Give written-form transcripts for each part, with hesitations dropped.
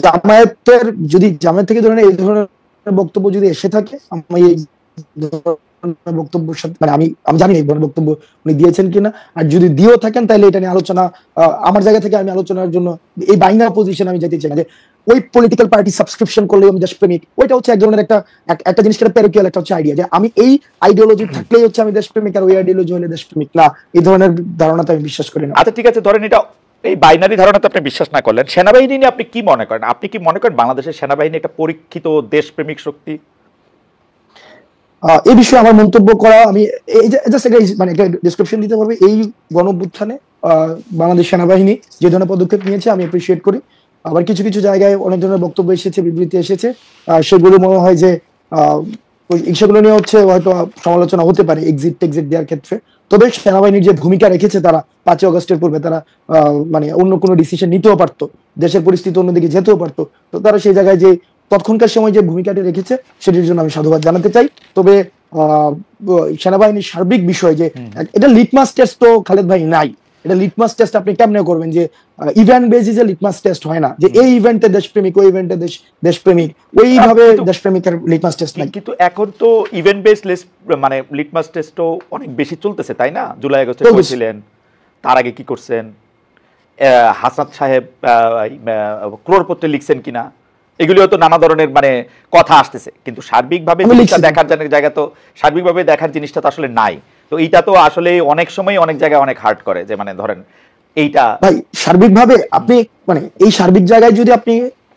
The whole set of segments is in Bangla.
জামায়াতের যদি জামায়াত থেকে ধরেন এই ধরনের বক্তব্য যদি এসে থাকে, আমি এই বক্তব্যের সাথে মানে আমি আমি জানি এই ধরনের বক্তব্য উনি দিয়েছেন কিনা, আর যদি দিয়েও থাকেন তাহলে এটা নিয়ে আলোচনা আমার জায়গা থেকে আমি আলোচনার জন্য এই বাইনারি পজিশন আমি যেতে চাই না যে ওই পলিটিক্যাল পার্টি সাবস্ক্রিপশন করলে আমি দেশপ্রেমিক। ওইটা হচ্ছে এক ধরনের একটা জিনিস, প্যারিকুয়াল একটা হচ্ছে আইডিয়া যে আমি এই আইডিওলজি থাকলেই হচ্ছে আমি দেশপ্রেমিক, আর ওই আইডিওলজি হলে দেশপ্রেমিক না। এই ধরনের ধারণাতে আমি বিশ্বাস করি না। আচ্ছা ঠিক আছে, ধরেন এটা এই বাইনারি ধারণাতে আপনি বিশ্বাস না করলেন, সেনাবাহিনী নিয়ে আপনি কি মনে করেন? আপনি কি মনে করেন বাংলাদেশের সেনাবাহিনী একটা পরীক্ষিত দেশপ্রেমিক শক্তি? এই বিষয়ে আমার মন্তব্য করা, আমি মানে একটা ডেসক্রিপশন দিতে পারবো। এই গণঅভ্যুত্থানে বাংলাদেশ সেনাবাহিনী যে ধরনের পদক্ষেপ নিয়েছে আমি অ্যাপ্রিসিয়েট করি। আবার কিছু কিছু জায়গায় অনেক ধরনের বক্তব্য এসেছে, বিবৃতি এসেছে, সেগুলো মনে হয় যে সেগুলো নিয়ে হচ্ছে হয়তো সমালোচনা হতে পারে এক্সিট দেওয়ার ক্ষেত্রে। তবে সেনাবাহিনীর যে ভূমিকা রেখেছে তারা 5ই আগস্টের পূর্বে, তারা মানে অন্য কোনো ডিসিশন নিতেও পারতো, দেশের পরিস্থিতি অন্যদিকে যেতেও পারতো। তো তারা সেই জায়গায় যে তৎক্ষণকার সময় যে ভূমিকাটি রেখেছে সেটির জন্য আমি সাধুবাদ জানাতে চাই। তবে সেনাবাহিনীর সার্বিক বিষয় যে এটা লিটমাস টেস্ট তো খালেদ ভাই নাই। এটা লিটমাস টেস্ট আপনি কেমনে করবেন যে ইভেন্ট বেসিসে লিটমাস টেস্ট হয় না, যে এই ইভেন্টে দেশপ্রেমিক, ওই ইভেন্টে দেশপ্রেমিক, ওইভাবে দেশপ্রেমিকের লিটমাস টেস্ট নাই। কিন্তু এখন তো ইভেন্ট বেস মানে লিটমাস টেস্টও অনেক বেশি চলতেছে, তাই না? জুলাই আগস্টে করেছিলেন, তার আগে কি করছেন? হাসান সাহেব ক্রোড়পত্রে লিখছেন কিনা, এগুলিও তো নানা ধরনের মানে কথা আসতেছে, কিন্তু সার্বিকভাবে দেখার জায়গা তো সার্বিকভাবে দেখার জিনিসটা তো আসলে নাই। তো এইটা তো আসলে অনেক সময় অনেক জায়গায় অনেক হার্ট করে, যে মানে ধরেন এইটা ভাই সার্বিকভাবে আপনি মানে এই সার্বিক জায়গায় যদি আপনি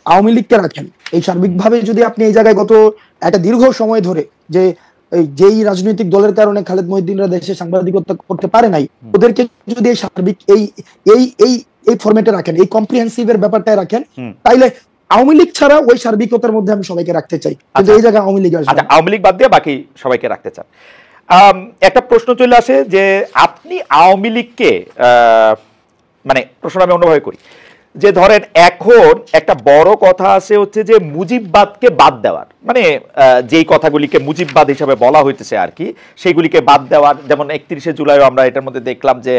আওয়ামী লীগকে রাখেন, এই সার্বিকভাবে যদি আপনি এই জায়গায় গত একটা দীর্ঘ সময় ধরে যে যেই রাজনৈতিক দলের কারণে খালেদ মহিউদ্দিনরা দেশে সাংবাদিকতা করতে পারে নাই, ওদেরকে যদি এই সার্বিক এই এই এই এই ফরম্যাটে রাখেন, এই কম্প্রিহেন্সিভের ব্যাপারটায় রাখেন, তাইলে আওয়ামী লীগ ছাড়া ওই সার্বিকতার মধ্যে আমি সবাইকে রাখতে চাই। কিন্তু এই জায়গায় আওয়ামী লীগ আসবে। আচ্ছা, আওয়ামী লীগ বাদ দিয়ে বাকি সবাইকে রাখতে চান। একটা প্রশ্ন চলে আসে যে আপনি আওয়ামী লীগকে মানে প্রশ্ন আমি অন্যভাবে করি, যে ধরেন এখন একটা বড় কথা আছে হচ্ছে যে মুজিববাদকে বাদ দেওয়ার, মানে যেই কথাগুলিকে মুজিববাদ হিসাবে বলা হইতেছে আর কি, সেইগুলিকে বাদ দেওয়ার। যেমন 31শে জুলাইও আমরা এটার মধ্যে দেখলাম যে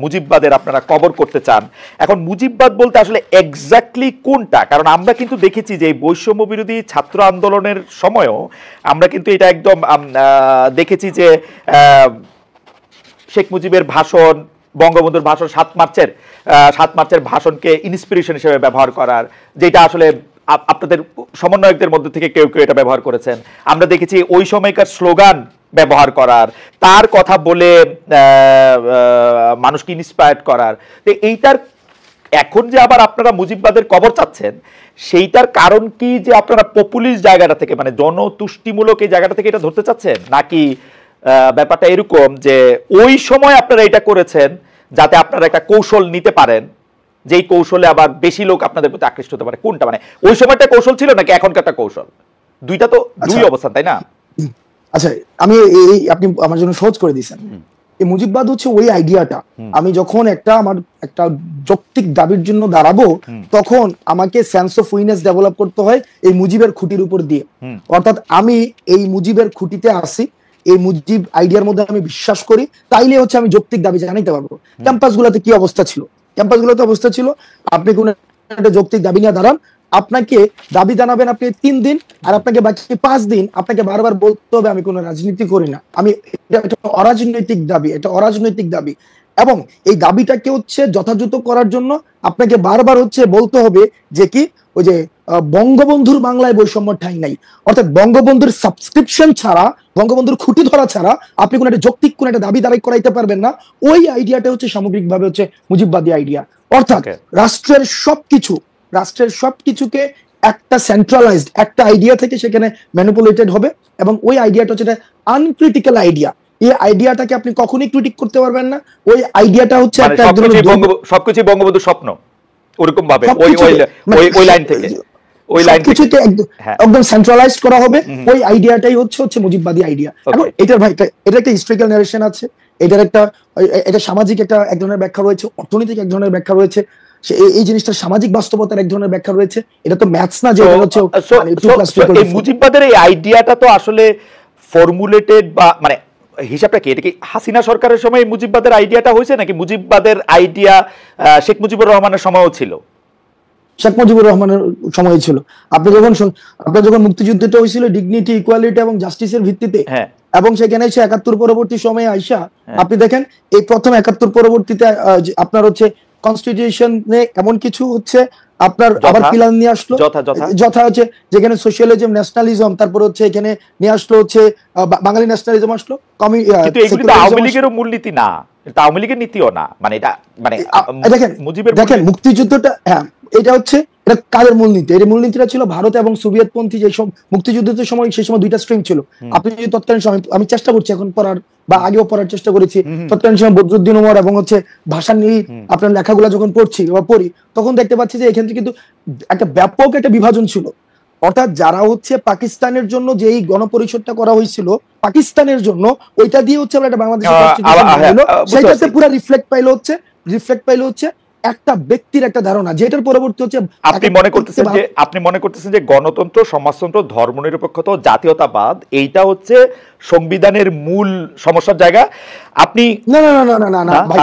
মুজিববাদের আপনারা কবর করতে চান। এখন মুজিববাদ বলতে আসলে এক্স্যাক্টলি কোনটা? কারণ আমরা কিন্তু দেখেছি যে বৈষম্য বিরোধী ছাত্র আন্দোলনের সময়ও আমরা কিন্তু এটা একদম দেখেছি যে শেখ মুজিবের ভাষণ, বঙ্গবন্ধুর ভাষণ, 7 মার্চের ভাষণকে ইন্সপিরেশন হিসেবে ব্যবহার করার, যেটা আসলে আপনাদের সমন্বয়কদের মধ্যে থেকে কেউ কেউ এটা ব্যবহার করেছেন। আমরা দেখেছি ওই সময়কার স্লোগান ব্যবহার করার, তার কথা বলে মানুষকে ইন্সপায়ার করার। তো এইটার এখন যে আবার আপনারা মুজিববাদের কবর চাচ্ছেন, সেইটার কারণ কি? যে আপনারা পপুলিস্ট জায়গাটা থেকে, মানে জনতুষ্টিমূলক এই জায়গাটা থেকে এটা ধরতে চাচ্ছেন, নাকি ব্যাপারটা এরকম যে ওই সময় আপনারা এটা করেছেন যাতে আপনারা একটা কৌশল নিতে পারেন, যেই কৌশলে আবার বেশি লোক আপনাদের প্রতি আকৃষ্ট হতে পারে? কোনটা, মানে ওই সময়টা কৌশল ছিল নাকি এখনকার একটা কৌশল? দুইটা তো দুই অবস্থান, তাই না? আচ্ছা, আমি আপনি আমার জন্য সহজ করে দিয়েছেন। এই মুজিববাদ হচ্ছে ওই আইডিয়াটা, আমি যখন আমার একটা যৌক্তিক দাবির জন্য দাঁড়াবো, তখন আমাকে সেন্স অফ উইনেস ডেভেলপ করতে হয় এই মুজিবের খুঁটির উপর দিয়ে। অর্থাৎ আমি এই মুজিবের খুঁটিতে আসি, এই মুজিব আইডিয়ার মধ্যে আমি বিশ্বাস করি, তাইলে হচ্ছে আমি যৌক্তিক দাবি জানাইতে পারবো। ক্যাম্পাস গুলোতে কি অবস্থা ছিল? অবস্থা ছিল আপনি কোন একটা যৌক্তিক দাবি নিয়ে দাঁড়ান, আপনাকে দাবি জানাবেন আপনি 3 দিন, আর আপনাকে বাকি 5 দিন আপনাকে বারবার বলতে হবে আমি কোনো রাজনীতি করি না, আমি এটা অরাজনৈতিক দাবি। এবং এই দাবিটাকে হচ্ছে যথাযথ করার জন্য আপনাকে বারবার হচ্ছে বলতে হবে যে কি, ওই যে বঙ্গবন্ধুর বাংলায় বৈষম্য ঠাঁই নাই। অর্থাৎ বঙ্গবন্ধুর সাবস্ক্রিপশন ছাড়া, বঙ্গবন্ধুর খুঁটি ধরা ছাড়া আপনি কোন একটা যৌক্তিক কোন একটা দাবি দাঁড়াই করাইতে পারবেন না। ওই আইডিয়াটা হচ্ছে সামগ্রিকভাবে হচ্ছে মুজিববাদী আইডিয়া। অর্থাৎ রাষ্ট্রের সবকিছুকে একটা সেন্ট্রালাইজড একটা আইডিয়া থেকে সেখানে ম্যানিপুলেটেড হবে, এবং ওই আইডিয়াটা হচ্ছে আনক্রিটিক্যাল আইডিয়া। এই আইডিয়াটাকে আপনি কখনোই ক্রিটিক করতে পারবেন না। ওই আইডিয়াটা হচ্ছে একটা সবকিছু বঙ্গবন্ধুর স্বপ্ন, ওরকম ভাবে ওই লাইন থেকে কিছুতে একদম সেন্ট্রালাইজড করা হবে। ওই আইডিয়াটাই হচ্ছে মুজিববাদী আইডিয়া। এখন এটার ভাই এটা একটা হিস্ট্রিক্যাল নারেশন আছে, এটা সামাজিক এক ধরনের ব্যাখ্যা রয়েছে, অর্থনৈতিক এক ধরনের ব্যাখ্যা রয়েছে, এই জিনিসটার সামাজিক বাস্তবতার এক ধরনের ব্যাখ্যা রয়েছে। এটা তো ম্যাথস না যে এটা হচ্ছে মুজিববাদের এই আইডিয়াটা তো আসলে ফর্মুলেটেড, বা মানে হিসাবটা কি? এটা কি হাসিনা সরকারের সময় মুজিববাদের আইডিয়াটা হয়েছে, নাকি মুজিববাদের আইডিয়া শেখ মুজিবুর রহমানের সময়ও ছিল? শেখ মুজিবুর রহমানের সময় ছিল। আপনার যখন মুক্তিযুদ্ধটা হয়েছিল ডিগনিটি, ইকুয়ালিটি এবং জাস্টিসের ভিত্তিতে, এবং সেখানে এসে ৭১ পরবর্তী সময়ে আইসা আপনি দেখেন এই প্রথম ৭১ পরবর্তীতে আপনার হচ্ছে কনস্টিটিউশনে এমন কিছু হচ্ছে আপনার আবার পিলার নিয়ে আসলো যথা হচ্ছে যেখানে সোশ্যালিজম, ন্যাশনালিজম, তারপর হচ্ছে এখানে নিয়ে আসলো হচ্ছে বাঙালি ন্যাশনালিজম আসলো। কিন্তু এগুলো তো আওয়ামী লীগেরও মূলনীতি না, এটা আওয়ামী লীগের নীতিও না, মানে এটা মানে দেখেন মুক্তিযুদ্ধটা, হ্যাঁ এটা হচ্ছে এটা কাদের মূলনীতি? এর মূলনীতিটা ছিল ভারত এবং সোভিয়েতপন্থী যে সব মুক্তিযুদ্ধের সময়, সেই সময় দুইটা স্ট্রিম ছিল। আপনি যদি তৎকালীন সময়, আমি চেষ্টা করছি এখন পড়ার বা আগেও পড়ার চেষ্টা করেছি, তৎকালীন সময় বদরুদ্দিন উমর এবং হচ্ছে ভাষা নিয়ে আপনার লেখাগুলো যখন পড়ছি বা পড়ি তখন দেখতে পাচ্ছি যে এখান থেকে কিন্তু একটা ব্যাপক একটা বিভাজন ছিল। অর্থাৎ যারা হচ্ছে পাকিস্তানের জন্য যে এই গণপরিষদটা করা হয়েছিল পাকিস্তানের জন্য, ওইটা দিয়ে হচ্ছে আমরা একটা বাংলাদেশের কনস্টিটিউশন হলো, সেইটাতে পুরো রিফ্লেক্ট পাইলো হচ্ছে একটা ব্যক্তির একটা ধারণা, যেটার পরবর্তী হচ্ছে আপনি মনে করতেছেন যে গণতন্ত্র, সমাজতন্ত্র, ধর্মনিরপেক্ষতা ও জাতীয়তাবাদ এইটা হচ্ছে সংবিধানের মূল সমস্যার জায়গা। আপনি না ভাই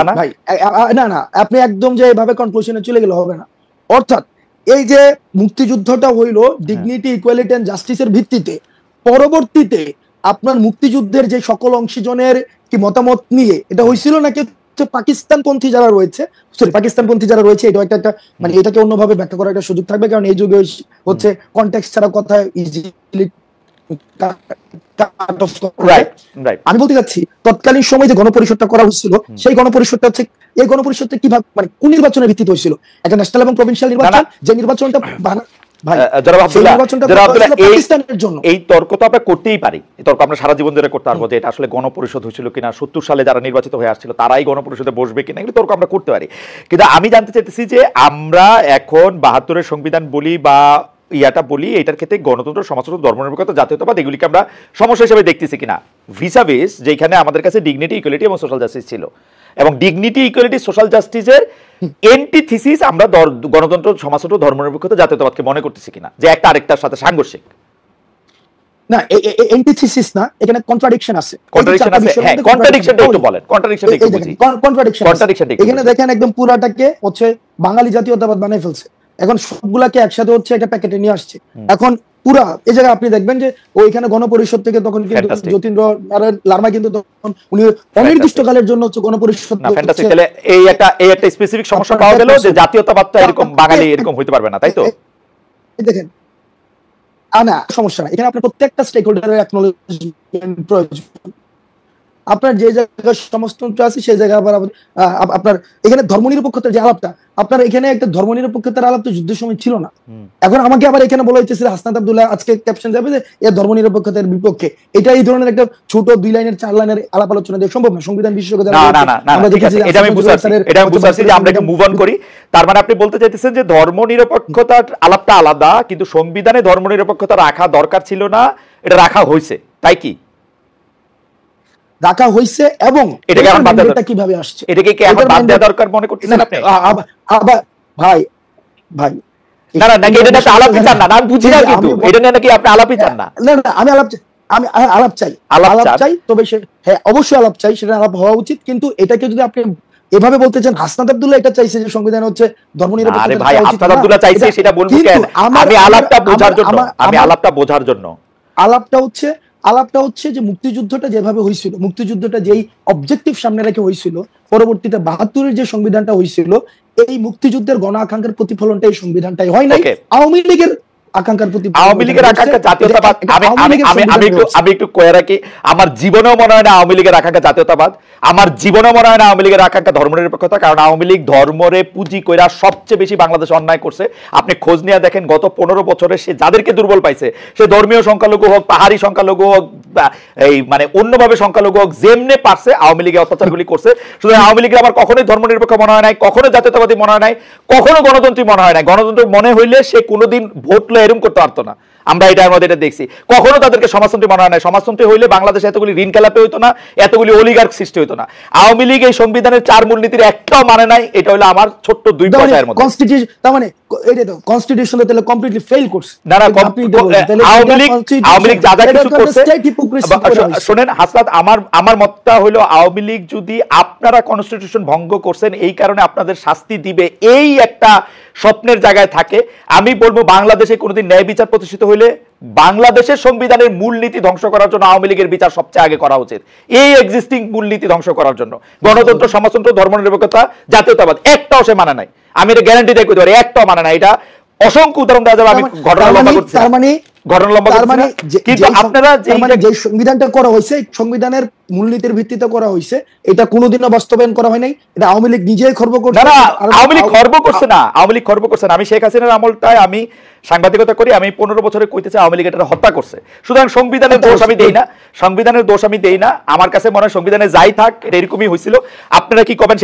না, আপনি একদম যে এভাবে কনক্লুশনে চলে গেলে হবে না। অর্থাৎ এই যে মুক্তিযুদ্ধটা হইলো ডিগনিটি, ইকুয়ালিটি এন্ড জাস্টিসের ভিত্তিতে, পরবর্তীতে আপনার মুক্তিযুদ্ধের যে সকল অংশীজনের কি মতামত নিয়ে এটা হয়েছিল নাকি পাকিস্তানপন্থী যারা রয়েছে, এটা একটা মানে এটাকে অন্যভাবে ব্যাখ্যা করার একটা সুযোগ থাকবে, কারণ এই যুগে হচ্ছে কনটেক্সট ছাড়া কথা ইজিলি। আমি বলতে চাচ্ছি তৎকালীন সময় যে গণপরিষদটা করা হচ্ছিল, সেই গণপরিষদটা হচ্ছে এই গণপরিষদটা কিভাবে মানে কোন নির্বাচনের ভিত্তিতে হয়েছিল? একটা ন্যাশনাল এবং প্রভিন্সিয়াল নির্বাচন, যে নির্বাচনটা এই তর্ক তো আমরা করতেই পারি, এই তর্ক আমরা সারা জীবন ধরে করতে পারবো যে এটা আসলে গণপরিষদ হয়েছিল কিনা, ৭০ সালে যারা নির্বাচিত হয়ে আসছিল তারাই গণপরিষদে বসবে কিনা, এগুলো তর্ক আমরা করতে পারি। কিন্তু আমি জানতে চাইতেছি যে আমরা এখন ৭২-এর সংবিধান বলি বা ইয়াটা বলি, এটার ক্ষেত্রে গণতন্ত্র, সমাজতন্ত্র, ধর্মনিরপেক্ষতা, জাতীয়তাবাদ এগুলিকে আমরা সমস্যা হিসেবে দেখতেছি কিনা, ভিসাভিস যেখানে আমাদের কাছে ডিগনিটি, ইকুয়ালিটি এবং সোশ্যাল জাস্টিস ছিল, এবং ডিগনিটি, ইকুয়ালিটি, সোশ্যাল জাস্টিসের এন্টিথিসিস আমরা গণতন্ত্র, সমাজতন্ত্র, ধর্মনিরপেক্ষতা, জাতীয়তাবাদকে মনে করতেছি কিনা যে একটা আরেকটার সাথে সাংঘর্ষিক। না, এন্টিথিসিস না, এখানে কন্ট্রাডিকশন আছে। হ্যাঁ, কন্ট্রাডিকশনটা একটু বলেন। কন্ট্রাডিকশনটা একটু বুঝি। কন্ট্রাডিকশন এখানে দেখেন একদম পুরাটাকে হচ্ছে বাঙালি জাতীয়তাবাদ বানাই ফেলছে, এখন সবগুলাকে একসাথে হচ্ছে একটা প্যাকেটে নিয়ে আসছে। এখন পুরা এই জায়গায় আপনি দেখবেন যে ওইখানে গণপরিষদ থেকে তখন কিন্তু যতীন্দ্র লার্মা কিন্তু তখন উনি অনির্দিষ্টকালের জন্য হচ্ছে গণপরিষদ। তাহলে এই একটা স্পেসিফিক সমস্যা পাওয়া গেল যে জাতীয়তাবাদটা এরকম বাঙালি এরকম হইতে পারবে না, তাই তো? দেখেন না, সমস্যা না, এখানে আপনার প্রত্যেকটা স্টেক হোল্ডারের অ্যাকনলেজমেন্ট প্রয়োজন। আপনার যে জায়গায় সমাজতন্ত্র আছে সেই জায়গায় আবার আপনার এখানে ধর্মনিরপেক্ষতার যে আলাপটা, আপনার এখানে একটা ধর্মনিরপেক্ষতার আলাপ তো যুদ্ধের সময় ছিল না। এখন আমাকে আবার এখানে বলা হইতেছে হাসনাত আব্দুল্লাহ আজকে ক্যাপশন যাবে যে এর ধর্মনিরপেক্ষতার বিপক্ষে। এটা এই ধরনের একটা ছোট 2 লাইনের 4 লাইনের আলাপ আলোচনা দিয়ে সম্ভব না। সংবিধান বিশেষজ্ঞ আমরা দেখেছি, এটা আমি বুঝতে পারছি যে আমরা একটু মুভ অন করি। তার মানে আপনি বলতে চাইতেছেন যে ধর্মনিরপেক্ষতার আলাপটা আলাদা, কিন্তু সংবিধানে ধর্মনিরপেক্ষতা রাখা দরকার ছিল না, এটা রাখা হয়েছে, তাই কি? রাখা হয়েছে, এবং এটাকে এখন বাদ দেওয়া কিভাবে আসছে, এটাকে কি এখন বাদ দেওয়া দরকার মনে করতেছেন আপনি? ভাই না এটা একটা আলাপই চান না, আমি বুঝি না, কিন্তু এটা নিয়ে নাকি আপনি আলাপই চান না? না আমি আলাপ চাই, তবে হ্যাঁ অবশ্যই আলাপ চাই, সেটা আলাপ হওয়া উচিত। কিন্তু এটাকে যদি আপনি এভাবে বলতে চান, হাসনাত আব্দুল্লাহ এটা চাইছে যে সংবিধান হচ্ছে ধর্মনিরপেক্ষতা। আরে ভাই, হাসনাত আব্দুল্লাহ চাইছে সেটা বলবো কেন? আমি আলাপটা বোঝার জন্য আলাপটা হচ্ছে যে মুক্তিযুদ্ধটা যেভাবে হয়েছিল, মুক্তিযুদ্ধটা যেই অবজেক্টিভ সামনে রেখে হয়েছিল, পরবর্তীতে ৭২-এর যে সংবিধানটা হয়েছিল, এই মুক্তিযুদ্ধের গণ আকাঙ্ক্ষার প্রতিফলনটা এই সংবিধানটাই হয় নাই, আওয়ামী লীগের আকাঙ্ক্ষার প্রতি। আওয়ামী লীগের আকাঙ্ক্ষা জাতীয়তাবাদ, আমি একটু কয়ে রাখি, আমার জীবনেও মনে হয় না আওয়ামী লীগের আকাঙ্ক্ষা জাতীয়তাবাদ, আমার জীবনেও মনে হয় না আওয়ামী লীগের আকাঙ্ক্ষা ধর্মনিরপেক্ষতা। কারণ আওয়ামী লীগ ধর্মরে পুঁজি কইরা সবচেয়ে বেশি বাংলাদেশে অন্যায় করছে। আপনি খোঁজ নিয়ে দেখেন গত 15 বছরে সে যাদেরকে দুর্বল পাইছে, সে ধর্মীয় সংখ্যালঘু হোক, পাহাড়ি সংখ্যালঘু হোক, এই মানে অন্যভাবে সংখ্যালঘু হোক, যেমনে পারছে আওয়ামী লীগের অত্যাচারগুলি করছে। সুতরাং আওয়ামী লীগের আমার কখনোই ধর্মনিরপেক্ষ মনে হয় নাই, কখনো জাতীয়তাবাদী মনে হয় নাই, কখনো গণতন্ত্রী মনে হয় নাই। গণতন্ত্র মনে হইলে সে কোনোদিন ভোট লয়ে এরকম করতে পারতো না। আমরা এটার মধ্যে এটা দেখছি। কখনো তাদেরকে সমাজতন্ত্রী মনে হয় না। সমাজতন্ত্রী হইলে বাংলাদেশে এতগুলি ঋণ খেলাপি হইতো না, এতগুলি অলিগার্ক সৃষ্টি হইতো না। আওয়ামী লীগ এই সংবিধানের 4 মূলনীতির একটাও মানে নাই। এটা হলো আমার ছোট্ট 2 পয়সার মধ্যে। কনস্টিটিউশন তার মানে এটা তো কনস্টিটিউশনে তাহলে কমপ্লিটলি ফেল করছে। না না, আওয়ামী লীগ যা যা কিছু করছে, শুনেন হাসনাত, আমার মতটা হলো আওয়ামী লীগ যদি আপনারা কনস্টিটিউশন ভঙ্গ করছেন এই কারণে আপনাদের শাস্তি দিবে এই একটা স্বপ্নের জায়গায় থাকে, আমি বলবো বাংলাদেশে কোনোদিন ন্যায় বিচার প্রতিষ্ঠিত হইলে বাংলাদেশের সংবিধানের মূলনীতি ধ্বংস করার জন্য আওয়ামী লীগের বিচার সবচেয়ে আগে করা উচিত। এই এক্সিস্টিং মূলনীতি ধ্বংস করার জন্য গণতন্ত্র, সমাজতন্ত্র, ধর্মনিরপেক্ষতা, জাতীয়তাবাদ একটাও সে মানে নাই। আমি এটা গ্যারান্টি দিয়ে কইতে পারি, একটাও মানে নাই। এটা অসংখ্য উদাহরণ দেওয়া যাবে। আমি ঘটনা লম্বা করছি, তার মানে কিন্তু আপনারা যে সংবিধানটা করা হয়েছে সংবিধানের মূলনীতির ভিত্তিতে করা হয়েছে, এটা কোনোদিনও বাস্তবায়ন করা হয় নাই। এটা আওয়ামী লীগ নিজেই খর্ব করছে। না, আওয়ামী লীগ খর্ব করছে না, আওয়ামী লীগ খর্ব করছে না। আমি শেখ হাসিনার আমলটায় আমি সাংবাদিকতা করি, আমি 15 বছরে কইতেছি আওয়ামী লীগ এটা হত্যা করছে। সুতরাং সংবিধানের দোষ আমি দেই না, সংবিধানের দোষ আমি দেই না। আমার কাছে মনে হয় সংবিধানে যাই থাক এটা এরকমই হয়েছিল। আপনারা কি কবেন